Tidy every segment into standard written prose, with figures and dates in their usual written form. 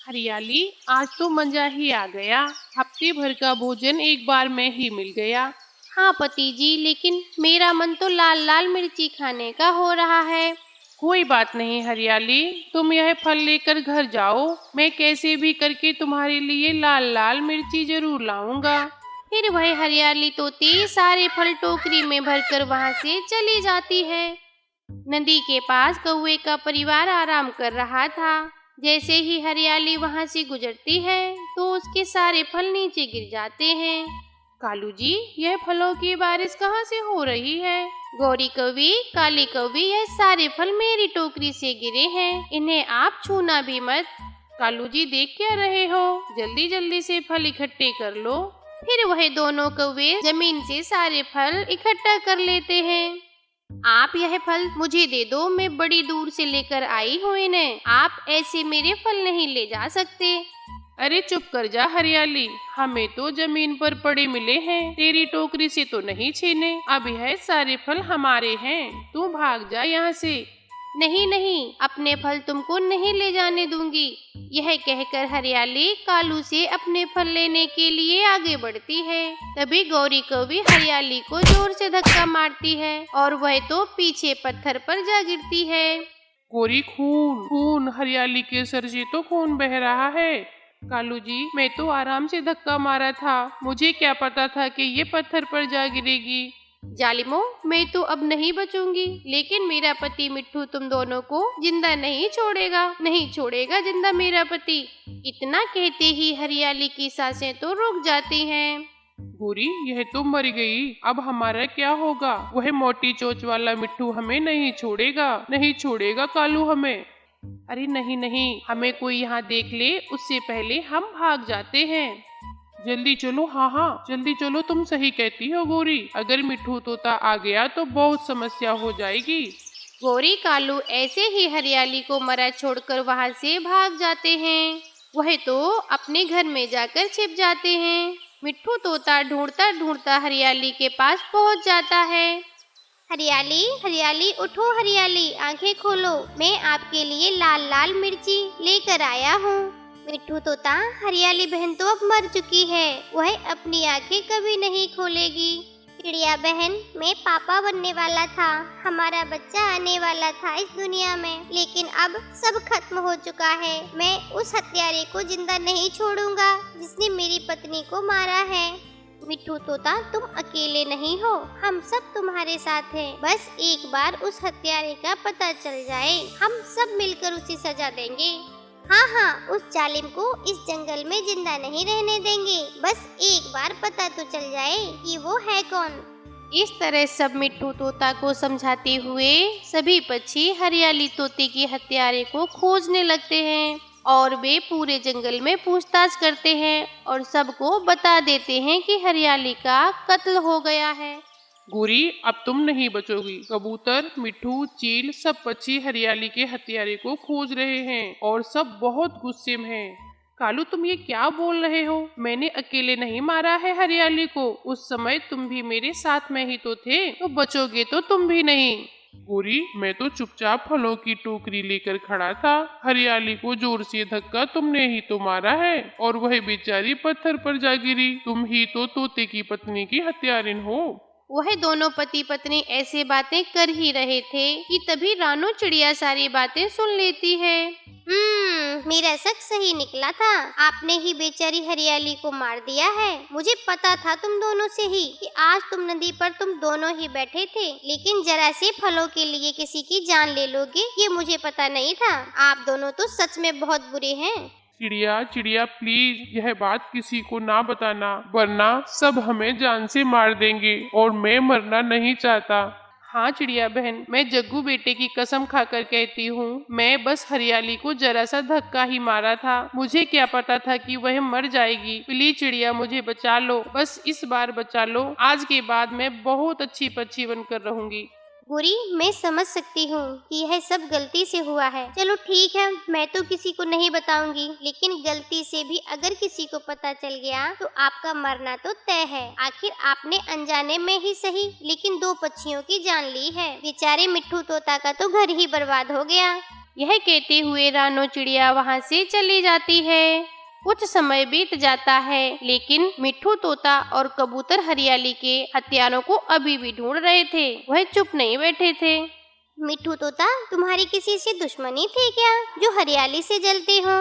हरियाली, आज तो मजा ही आ गया। हफ्ते भर का भोजन एक बार में ही मिल गया। हाँ पति जी, लेकिन मेरा मन तो लाल लाल मिर्ची खाने का हो रहा है। कोई बात नहीं हरियाली, तुम यह फल लेकर घर जाओ। मैं कैसे भी करके तुम्हारे लिए लाल लाल मिर्ची जरूर लाऊंगा। फिर वह हरियाली तोती सारे फल टोकरी में भरकर वहाँ से चली जाती है। नदी के पास कौवे का परिवार आराम कर रहा था। जैसे ही हरियाली वहाँ से गुजरती है तो उसके सारे फल नीचे गिर जाते हैं। कालू जी, यह फलों की बारिश कहाँ से हो रही है? गौरी कौवी, काली कौवी, यह सारे फल मेरी टोकरी से गिरे हैं, इन्हें आप छूना भी मत। कालू जी, देख क्या रहे हो? जल्दी जल्दी से फल इकट्ठे कर लो। फिर वह दोनों कौवे जमीन से सारे फल इकट्ठा कर लेते हैं। आप यह फल मुझे दे दो, मैं बड़ी दूर से लेकर आई हूँ इन्हें। आप ऐसे मेरे फल नहीं ले जा सकते। अरे चुप कर जा हरियाली, हमें तो जमीन पर पड़े मिले हैं, तेरी टोकरी से तो नहीं छीने। अब यह सारे फल हमारे हैं, तू भाग जा यहाँ से। नहीं नहीं, अपने फल तुमको नहीं ले जाने दूंगी। यह कहकर हरियाली कालू से अपने फल लेने के लिए आगे बढ़ती है। तभी गौरी कौवी हरियाली को जोर से धक्का मारती है और वह तो पीछे पत्थर पर जा गिरती है। गौरी, खून खून, हरियाली के सर से तो खून बह रहा है। कालू जी, मैं तो आराम से धक्का मारा था, मुझे क्या पता था कि ये पत्थर पर जा गिरेगी। जालिमो, मैं तो अब नहीं बचूंगी, लेकिन मेरा पति मिट्ठू तुम दोनों को जिंदा नहीं छोड़ेगा, नहीं छोड़ेगा जिंदा मेरा पति। इतना कहते ही हरियाली की सांसें तो रुक जाती हैं। गौरी, यह तो मर गई, अब हमारा क्या होगा? वह मोटी चोंच वाला मिट्ठू हमें नहीं छोड़ेगा, नहीं छोड़ेगा कालू हमें। अरे नहीं नहीं, हमें कोई यहाँ देख ले उससे पहले हम भाग जाते हैं। जल्दी चलो, हाँ हाँ जल्दी चलो, तुम सही कहती हो गौरी, अगर मिट्ठू तोता आ गया तो बहुत समस्या हो जाएगी। गौरी कालू ऐसे ही हरियाली को मरा छोड़कर वहाँ से भाग जाते हैं। वह तो अपने घर में जाकर छिप जाते हैं। मिट्ठू तोता ढूंढता ढूंढता हरियाली के पास पहुँच जाता है। हरियाली हरियाली उठो, हरियाली आंखें खोलो, मैं आपके लिए लाल लाल मिर्ची लेकर आया हूँ। मिट्ठू तोता, हरियाली बहन तो अब मर चुकी है, वह अपनी आंखें कभी नहीं खोलेगी। चिड़िया बहन, मैं पापा बनने वाला था, हमारा बच्चा आने वाला था इस दुनिया में, लेकिन अब सब खत्म हो चुका है। मैं उस हत्यारे को जिंदा नहीं छोड़ूंगा जिसने मेरी पत्नी को मारा है। मिट्ठू तोता, तुम अकेले नहीं हो, हम सब तुम्हारे साथ हैं। बस एक बार उस हत्यारे का पता चल जाए, हम सब मिलकर उसे सजा देंगे। हाँ हाँ, उस जालिम को इस जंगल में जिंदा नहीं रहने देंगे। बस एक बार पता तो चल जाए कि वो है कौन। इस तरह सब मिट्ठू तोता को समझाते हुए सभी पक्षी हरियाली तोते की हत्यारे को खोजने लगते हैं और वे पूरे जंगल में पूछताछ करते हैं और सबको बता देते हैं कि हरियाली का कत्ल हो गया है। गौरी, अब तुम नहीं बचोगी। कबूतर, मिट्ठू, चील, सब पक्षी हरियाली के हत्यारे को खोज रहे हैं और सब बहुत गुस्से में हैं। कालू, तुम ये क्या बोल रहे हो? मैंने अकेले नहीं मारा है हरियाली को, उस समय तुम भी मेरे साथ में ही तो थे, तो बचोगे तो तुम भी नहीं। गौरी, मैं तो चुपचाप फलों की टोकरी लेकर खड़ा था, हरियाली को जोर से धक्का तुमने ही तो मारा है और वह बेचारी पत्थर पर जा गिरी। तुम ही तो तोते की पत्नी की हत्यारिन हो। वह दोनों पति पत्नी ऐसे बातें कर ही रहे थे कि तभी रानू चिड़िया सारी बातें सुन लेती है। मेरा शक सही निकला था, आपने ही बेचारी हरियाली को मार दिया है। मुझे पता था तुम दोनों से ही कि आज तुम नदी पर तुम दोनों ही बैठे थे, लेकिन जरा से फलों के लिए किसी की जान ले लोगे ये मुझे पता नहीं था। आप दोनों तो सच में बहुत बुरे हैं। चिड़िया चिड़िया, प्लीज यह बात किसी को ना बताना, वरना सब हमें जान से मार देंगे और मैं मरना नहीं चाहता। हाँ चिड़िया बहन, मैं जग्गू बेटे की कसम खाकर कहती हूँ, मैं बस हरियाली को जरा सा धक्का ही मारा था, मुझे क्या पता था कि वह मर जाएगी। प्लीज चिड़िया, मुझे बचा लो, बस इस बार बचा लो। आज के बाद मैं बहुत अच्छी पक्षी बनकर रहूंगी। गौरी, मैं समझ सकती हूँ कि यह सब गलती से हुआ है। चलो ठीक है, मैं तो किसी को नहीं बताऊंगी, लेकिन गलती से भी अगर किसी को पता चल गया तो आपका मरना तो तय है। आखिर आपने अनजाने में ही सही, लेकिन दो पक्षियों की जान ली है। बेचारे मिट्ठू तोता का तो घर ही बर्बाद हो गया। यह कहते हुए रानो चिड़िया वहाँ से चली जाती है। कुछ समय बीत जाता है, लेकिन मिट्ठू तोता और कबूतर हरियाली के हथियारों को अभी भी ढूंढ रहे थे। वह चुप नहीं बैठे थे। मिट्ठू तोता, तुम्हारी किसी से दुश्मनी थी क्या, जो हरियाली से जलते हो?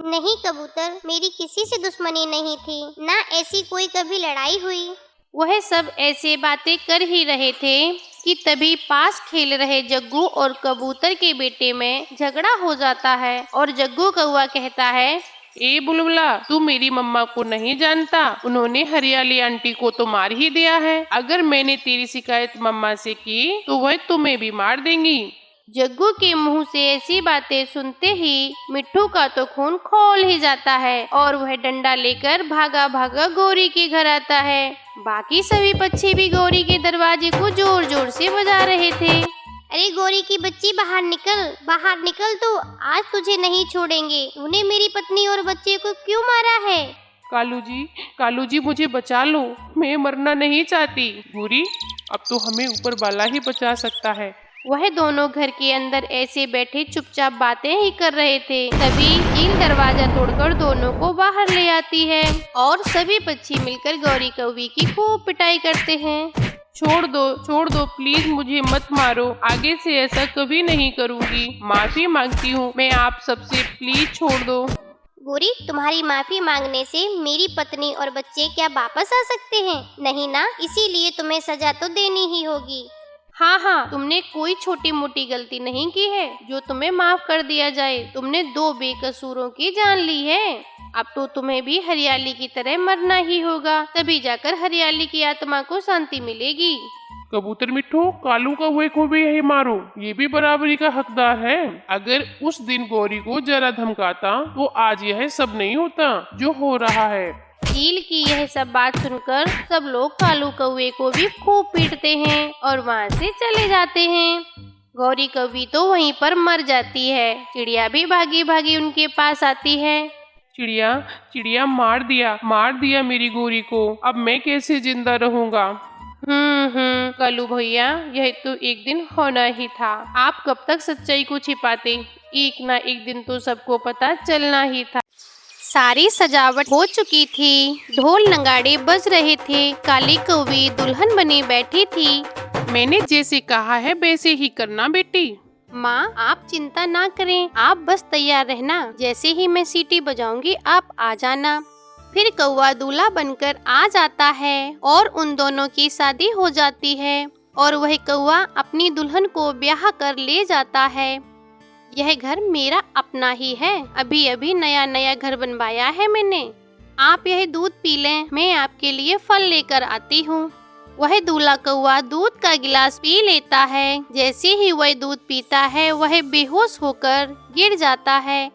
नहीं कबूतर, मेरी किसी से दुश्मनी नहीं थी, ना ऐसी कोई कभी लड़ाई हुई। वह सब ऐसे बातें कर ही रहे थे कि तभी पास खेल रहे जग्गू और कबूतर के बेटे में झगड़ा हो जाता है और जग्गू कौवा कहता है, ए बुलबुला, तू मेरी मम्मा को नहीं जानता, उन्होंने हरियाली आंटी को तो मार ही दिया है। अगर मैंने तेरी शिकायत मम्मा से की तो वह तुम्हें भी मार देंगी। जग्गू के मुंह से ऐसी बातें सुनते ही मिट्ठू का तो खून खौल ही जाता है और वह डंडा लेकर भागा भागा गौरी के घर आता है। बाकी सभी पक्षी भी गौरी के दरवाजे को जोर जोर से बजा रहे थे। अरे गौरी की बच्ची, बाहर निकल, तो आज तुझे नहीं छोड़ेंगे। तूने मेरी पत्नी और बच्चे को क्यों मारा है? कालू जी मुझे बचा लो, मैं मरना नहीं चाहती। बुरी, अब तो हमें ऊपर वाला ही बचा सकता है। वह दोनों घर के अंदर ऐसे बैठे चुपचाप बातें ही कर रहे थे। तभी चील दरवाजा तोड़कर दोनों को बाहर ले आती है और सभी पक्षी मिलकर गौरी कौवी की खूब पिटाई करते हैं। छोड़ दो प्लीज, मुझे मत मारो, आगे से ऐसा कभी नहीं करूँगी। माफी मांगती हूँ मैं आप सबसे, प्लीज छोड़ दो। गौरी, तुम्हारी माफी मांगने से मेरी पत्नी और बच्चे क्या वापस आ सकते हैं? नहीं ना, इसीलिए तुम्हें सजा तो देनी ही होगी। हाँ, तुमने कोई छोटी मोटी गलती नहीं की है जो तुम्हें माफ कर दिया जाए। तुमने 2 बेकसूरों की जान ली है। अब तो तुम्हें भी हरियाली की तरह मरना ही होगा, तभी जाकर हरियाली की आत्मा को शांति मिलेगी। कबूतर मिट्ठू, कालू कौवे को भी यही मारो, ये भी बराबरी का हकदार है। अगर उस दिन गौरी को जरा धमकाता तो आज यह सब नहीं होता जो हो रहा है। चील की यह सब बात सुनकर सब लोग कालू कौवे को भी खूब पीटते हैं और वहाँ से चले जाते हैं। गौरी कौवी तो वहीं पर मर जाती है। चिड़िया भी भागी भागी उनके पास आती है। चिड़िया, मार दिया मेरी गौरी को, अब मैं कैसे जिंदा रहूँगा? कालू भैया, यह तो एक दिन होना ही था। आप कब तक सच्चाई को छिपाते? एक ना एक दिन तो सबको पता चलना ही था। सारी सजावट हो चुकी थी, ढोल नगाड़े बज रहे थे, काली कौवी दुल्हन बनी बैठी थी। मैंने जैसे कहा है वैसे ही करना बेटी। माँ, आप चिंता ना करें, आप बस तैयार रहना। जैसे ही मैं सीटी बजाऊंगी आप आ जाना। फिर कौवा दूल्हा बनकर आ जाता है और उन दोनों की शादी हो जाती है और वह कौवा अपनी दुल्हन को ब्याह कर ले जाता है। यह घर मेरा अपना ही है, अभी अभी नया नया घर बनवाया है मैंने। आप यह दूध पी लें, मैं आपके लिए फल लेकर आती हूँ। वह दूल्हा कौवा दूध का गिलास पी लेता है। जैसे ही वह दूध पीता है वह बेहोश होकर गिर जाता है।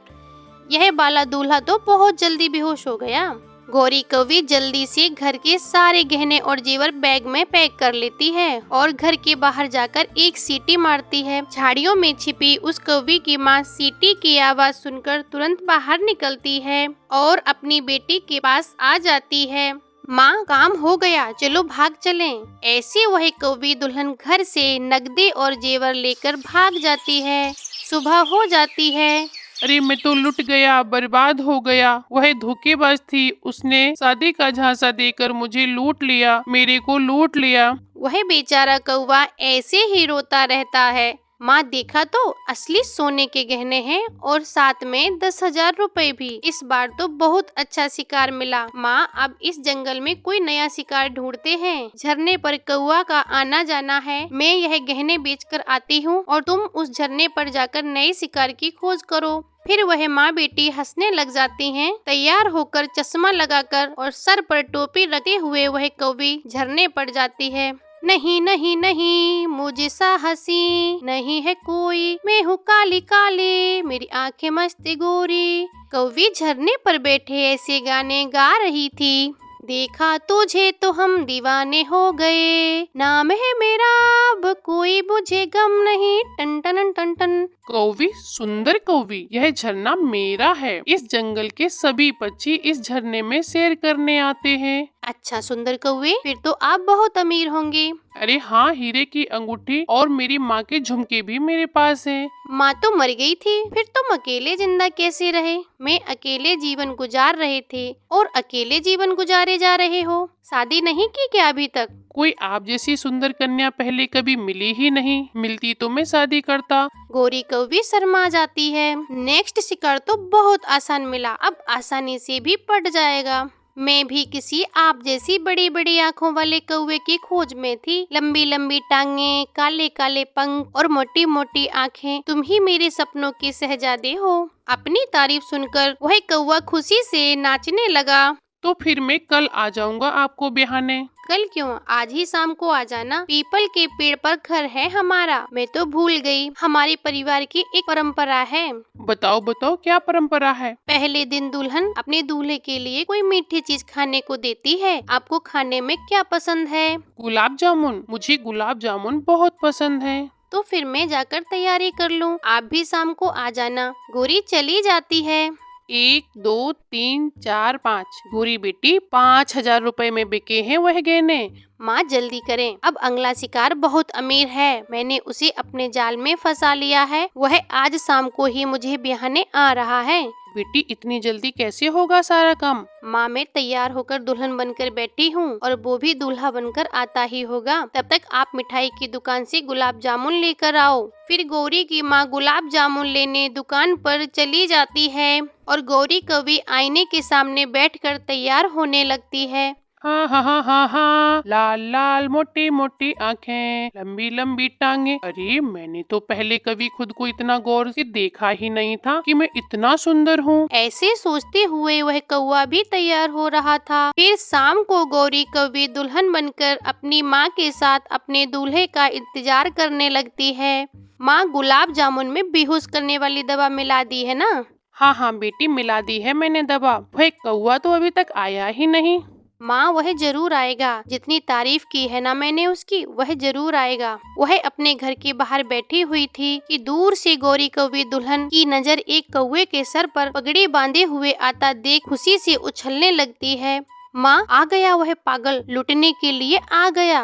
यह बाला दूल्हा तो बहुत जल्दी बेहोश हो गया। गौरी कौवी जल्दी से घर के सारे गहने और जेवर बैग में पैक कर लेती है और घर के बाहर जाकर एक सीटी मारती है। झाड़ियों में छिपी उस कौवी की माँ सीटी की आवाज सुनकर तुरंत बाहर निकलती है और अपनी बेटी के पास आ जाती है। माँ, काम हो गया, चलो भाग चलें। ऐसे वह कौवी दुल्हन घर से नगदे और जेवर लेकर भाग जाती है। सुबह हो जाती है। अरे मैं तो लुट गया, बर्बाद हो गया। वह धोखेबाज थी, उसने शादी का झांसा देकर मुझे लूट लिया, मेरे को लूट लिया। वह बेचारा कौवा ऐसे ही रोता रहता है। माँ, देखा तो असली सोने के गहने हैं और साथ में 10,000 रुपए भी। इस बार तो बहुत अच्छा शिकार मिला। माँ, अब इस जंगल में कोई नया शिकार ढूंढते हैं। झरने पर कौवा का आना जाना है। मैं यह गहने बेचकर आती हूँ और तुम उस झरने पर जाकर नए शिकार की खोज करो। फिर वह माँ बेटी हंसने लग जाती हैं। तैयार होकर चश्मा लगाकर और सर पर टोपी रखे हुए वह कौवी झरने पर जाती है। नहीं नहीं नहीं, मुझे साहसी नहीं है कोई, मैं हूँ काली काली, मेरी आंखें मस्त गोरी। कौवी झरने पर बैठे ऐसे गाने गा रही थी। देखा तुझे तो हम दीवाने हो गए, नाम है मेरा अब कोई मुझे गम नहीं, टन टन टन टन। कौवी, सुंदर कौवी, यह झरना मेरा है। इस जंगल के सभी पक्षी इस झरने में सैर करने आते हैं। अच्छा सुंदर कौवे, फिर तो आप बहुत अमीर होंगे। अरे हाँ, हीरे की अंगूठी और मेरी माँ के झुमके भी मेरे पास हैं। माँ तो मर गई थी, फिर तुम अकेले जिंदा कैसे रहे? मैं अकेले जीवन गुजार रहे थे और अकेले जीवन गुजारे जा रहे हो। शादी नहीं की क्या अभी तक? कोई आप जैसी सुंदर कन्या पहले कभी मिली ही नहीं, मिलती तो मैं शादी करता। गोरी कौवी शर्मा जाती है। नेक्स्ट शिकार तो बहुत आसान मिला, अब आसानी से भी पड़ जाएगा। मैं भी किसी आप जैसी बड़ी बड़ी आँखों वाले कौवे की खोज में थी। लंबी लंबी टांगे, काले काले पंख और मोटी मोटी आँखें, तुम ही मेरे सपनों के शहजादे हो। अपनी तारीफ सुनकर वह कौवा खुशी से नाचने लगा। तो फिर मैं कल आ जाऊंगा आपको ब्याहने। कल क्यों, आज ही शाम को आ जाना। पीपल के पेड़ पर घर है हमारा। मैं तो भूल गई, हमारे परिवार की एक परंपरा है। बताओ बताओ, क्या परंपरा है? पहले दिन दुल्हन अपने दूल्हे के लिए कोई मीठी चीज खाने को देती है। आपको खाने में क्या पसंद है? गुलाब जामुन। मुझे गुलाब जामुन बहुत पसंद है। तो फिर मैं जाकर तैयारी कर लूं, आप भी शाम को आ जाना। गोरी चली जाती है। 1 2 3 4 5। गोरी बेटी, 5,000 रुपए में बिके हैं वह गहने। माँ जल्दी करें, अब अगला शिकार बहुत अमीर है। मैंने उसे अपने जाल में फंसा लिया है। वह आज शाम को ही मुझे ब्याहने आ रहा है। बेटी, इतनी जल्दी कैसे होगा सारा काम? माँ, मैं तैयार होकर दुल्हन बनकर बैठी हूँ और वो भी दूल्हा बनकर आता ही होगा। तब तक आप मिठाई की दुकान से गुलाब जामुन लेकर आओ। फिर गौरी की माँ गुलाब जामुन लेने दुकान पर चली जाती है और गौरी कौवी आईने के सामने बैठकर तैयार होने लगती है। हाँ हाँ हाँ हाँ हाँ, लाल लाल मोटी मोटी आँखें, लंबी लंबी टांगे। अरे, मैंने तो पहले कभी खुद को इतना गौर से देखा ही नहीं था कि मैं इतना सुंदर हूँ। ऐसे सोचते हुए वह कौवा भी तैयार हो रहा था। फिर शाम को गौरी कौवी दुल्हन बनकर अपनी माँ के साथ अपने दूल्हे का इंतजार करने लगती है। माँ, गुलाब जामुन में बेहोश करने वाली दवा मिला दी है ना? हाँ हाँ बेटी, मिला दी है मैंने दवा। वह कौवा तो अभी तक आया ही नहीं। माँ, वह जरूर आएगा। जितनी तारीफ की है ना मैंने उसकी, वह जरूर आएगा। वह अपने घर के बाहर बैठी हुई थी कि दूर से गौरी कौवी दुल्हन की नजर एक कौवे के सर पर पगड़ी बांधे हुए आता देख खुशी से उछलने लगती है। माँ, आ गया वह पागल, लुटने के लिए आ गया।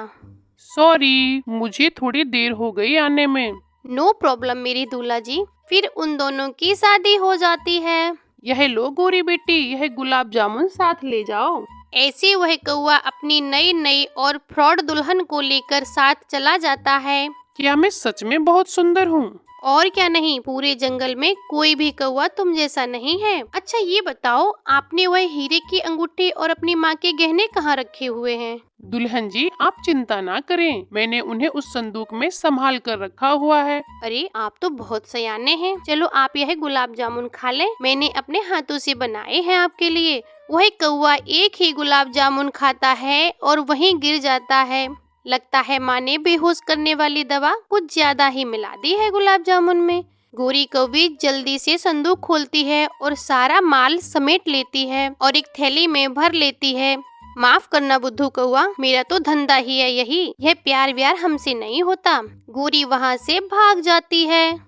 सॉरी, मुझे थोड़ी देर हो गई आने में। नो प्रॉब्लम मेरी दूल्हा जी। फिर उन दोनों की शादी हो जाती है। यह लो गोरी बेटी, यह गुलाब जामुन साथ ले जाओ। ऐसे वह कौवा अपनी नई नई और फ्रॉड दुल्हन को लेकर साथ चला जाता है। क्या मैं सच में बहुत सुंदर हूँ? और क्या नहीं, पूरे जंगल में कोई भी कौवा तुम जैसा नहीं है। अच्छा ये बताओ, आपने वह हीरे की अंगूठी और अपनी माँ के गहने कहाँ रखे हुए हैं? दुल्हन जी, आप चिंता ना करें, मैंने उन्हें उस संदूक में संभाल कर रखा हुआ है। अरे, आप तो बहुत सयाने हैं। चलो आप यह गुलाब जामुन खा लें, मैंने अपने हाथों से बनाए हैं आपके लिए। वह कौवा एक ही गुलाब जामुन खाता है और वहीं गिर जाता है। लगता है माँ ने बेहोश करने वाली दवा कुछ ज्यादा ही मिला दी है गुलाब जामुन में। गोरी कौवी जल्दी से संदूक खोलती है और सारा माल समेट लेती है और एक थैली में भर लेती है। माफ करना बुद्धू कौवा, मेरा तो धंधा ही है यही, यह प्यार व्यार हमसे नहीं होता। गोरी वहाँ से भाग जाती है।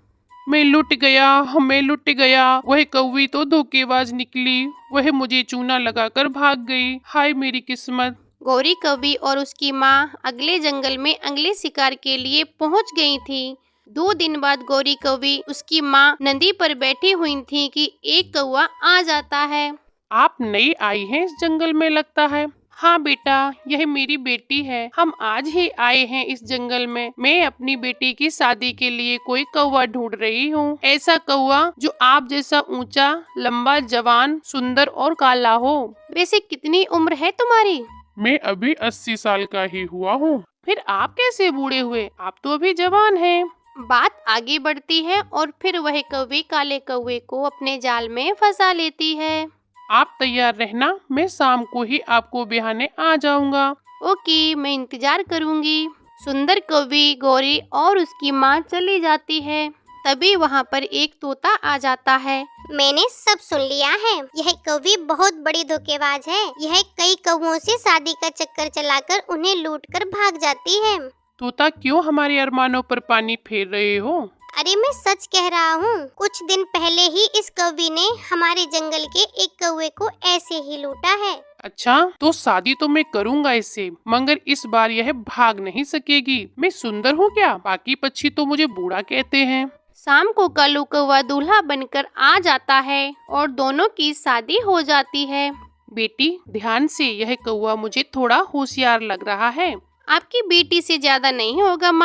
मैं लुट गया। वह कौवी तो धोखेबाज निकली, वह मुझे चूना लगाकर भाग गई। हाय मेरी किस्मत। गौरी कौवी और उसकी माँ अगले जंगल में अगले शिकार के लिए पहुँच गई थी। 2 दिन बाद गौरी कौवी उसकी माँ नदी पर बैठी हुई थी कि एक कौवा आ जाता है। आप नई आई हैं इस जंगल में लगता है। हाँ बेटा, यह मेरी बेटी है। हम आज ही आए हैं इस जंगल में। मैं अपनी बेटी की शादी के लिए कोई कौवा ढूंढ रही हूँ। ऐसा कौवा जो आप जैसा ऊंचा, लंबा, जवान, सुंदर और काला हो। वैसे कितनी उम्र है तुम्हारी? मैं अभी 80 साल का ही हुआ हूँ। फिर आप कैसे बूढ़े हुए? आप तो अभी जवान हैं। बात आगे बढ़ती है और फिर वह कौवे काले कौवे को अपने जाल में फंसा लेती है। आप तैयार रहना, मैं शाम को ही आपको ब्याहने आ जाऊंगा। ओके, मैं इंतजार करूंगी। सुंदर कौवी, गौरी और उसकी माँ चली जाती है। तभी वहाँ पर एक तोता आ जाता है। मैंने सब सुन लिया है, यह कौवी बहुत बड़ी धोखेबाज है। यह कई कौवों से शादी का चक्कर चलाकर उन्हें लूटकर भाग जाती है। तोता, क्यों हमारे अरमानों पर पानी फेर रहे हो? अरे मैं सच कह रहा हूँ, कुछ दिन पहले ही इस कौवे ने हमारे जंगल के एक कौवे को ऐसे ही लूटा है। अच्छा, तो शादी तो मैं करूंगा इससे, मगर इस बार यह भाग नहीं सकेगी। मैं सुंदर हूँ क्या? बाकी पक्षी तो मुझे बूढ़ा कहते हैं। शाम को कालू कौवा दूल्हा बनकर आ जाता है और दोनों की शादी हो जाती है। बेटी ध्यान से, यह कौवा मुझे थोड़ा होशियार लग रहा है। आपकी बेटी से ज्यादा नहीं होगा माँ।